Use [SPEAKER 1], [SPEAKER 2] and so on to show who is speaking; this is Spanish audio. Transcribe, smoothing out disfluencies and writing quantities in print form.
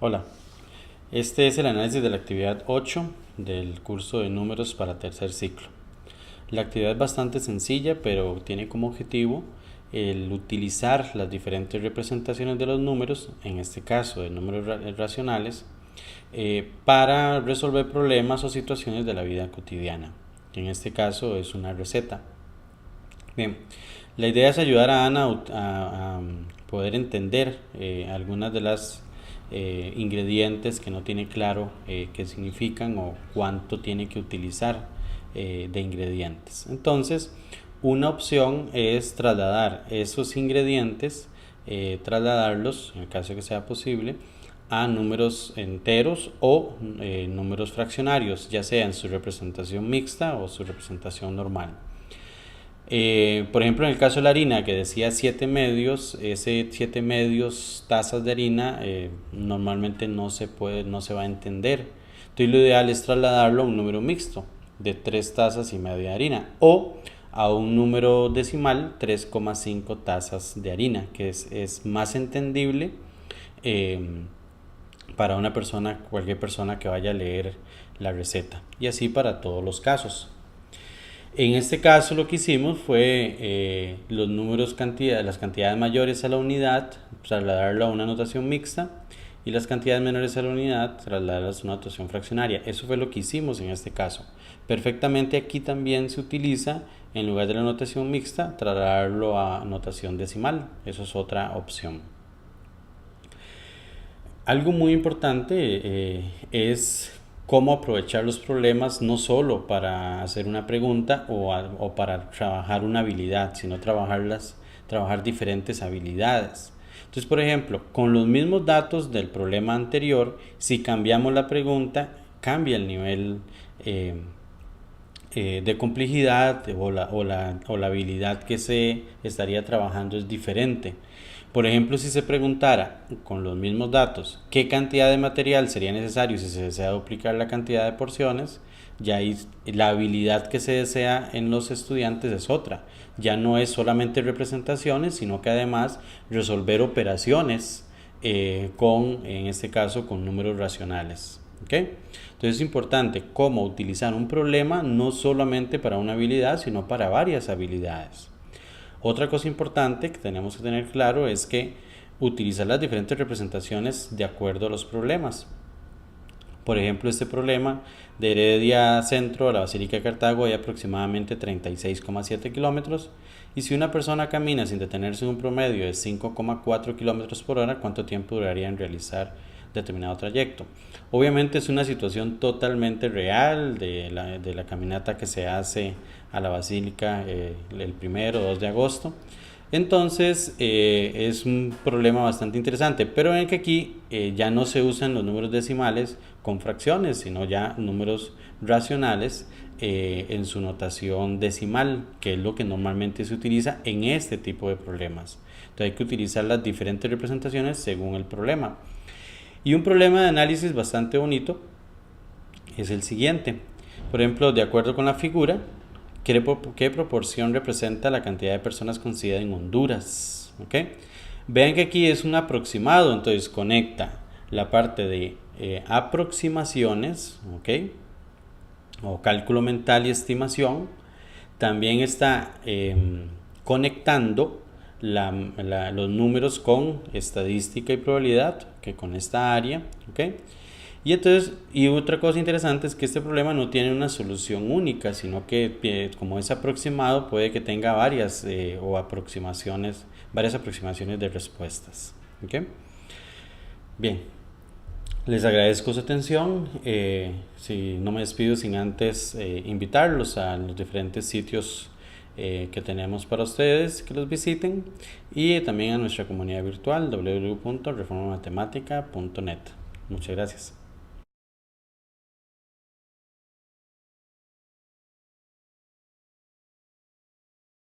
[SPEAKER 1] Hola, este es el análisis de la actividad 8 del curso de números para tercer ciclo. La actividad es bastante sencilla, pero tiene como objetivo el utilizar las diferentes representaciones de los números, en este caso de números racionales, para resolver problemas o situaciones de la vida cotidiana. En este caso es una receta. Bien, la idea es ayudar a Ana a poder entender algunas de las ingredientes que no tiene claro qué significan o cuánto tiene que utilizar de ingredientes. Entonces, una opción es trasladar esos ingredientes, trasladarlos, en el caso que sea posible, a números enteros o números fraccionarios, ya sea en su representación mixta o su representación normal. Por ejemplo, en el caso de la harina que decía 7 medios, ese 7 medios tazas de harina normalmente no se va a entender. Entonces lo ideal es trasladarlo a un número mixto de 3 tazas y media de harina o a un número decimal 3,5 tazas de harina, que es más entendible eh, para una persona, cualquier persona que vaya a leer la receta, y así para todos los casos. En este caso lo que hicimos fue los números las cantidades mayores a la unidad, trasladarlo a una notación mixta, y las cantidades menores a la unidad, trasladarlas a una notación fraccionaria. Eso fue lo que hicimos en este caso. Perfectamente aquí también se utiliza, en lugar de la notación mixta, trasladarlo a notación decimal. Eso es otra opción. Algo muy importante es cómo aprovechar los problemas no solo para hacer una pregunta o para trabajar una habilidad, sino trabajar diferentes habilidades. Entonces, por ejemplo, con los mismos datos del problema anterior, si cambiamos la pregunta, cambia el nivel de complejidad o la habilidad que se estaría trabajando es diferente. Por ejemplo, si se preguntara con los mismos datos qué cantidad de material sería necesario si se desea duplicar la cantidad de porciones, ya ahí la habilidad que se desea en los estudiantes es otra. Ya no es solamente representaciones, sino que además resolver operaciones en este caso, con números racionales. ¿Okay? Entonces es importante cómo utilizar un problema no solamente para una habilidad, sino para varias habilidades. Otra cosa importante que tenemos que tener claro es que utilizar las diferentes representaciones de acuerdo a los problemas. Por ejemplo, este problema de Heredia Centro a la Basílica de Cartago hay aproximadamente 36,7 kilómetros, y si una persona camina sin detenerse en un promedio de 5,4 kilómetros por hora, ¿cuánto tiempo duraría en realizar determinado trayecto? Obviamente es una situación totalmente real de la caminata que se hace a la Basílica el 1 o 2 de agosto. Entonces es un problema bastante interesante, pero en que aquí ya no se usan los números decimales con fracciones, sino ya números racionales en su notación decimal, que es lo que normalmente se utiliza en este tipo de problemas. Entonces hay que utilizar las diferentes representaciones según el problema. Y un problema de análisis bastante bonito es el siguiente. Por ejemplo, de acuerdo con la figura, ¿qué proporción representa la cantidad de personas con SIDA en Honduras? ¿Okay? Vean que aquí es un aproximado, entonces conecta la parte de aproximaciones, ¿okay? O cálculo mental y estimación. También está conectando los números con estadística y probabilidad, que con esta área, ¿okay? Y otra cosa interesante es que este problema no tiene una solución única, sino que como es aproximado, puede que tenga varias aproximaciones de respuestas. ¿Okay? Bien, les agradezco su atención. Si no me despido sin antes invitarlos a los diferentes sitios que tenemos para ustedes, que los visiten, y también a nuestra comunidad virtual www.reformamatemática.net. Muchas gracias.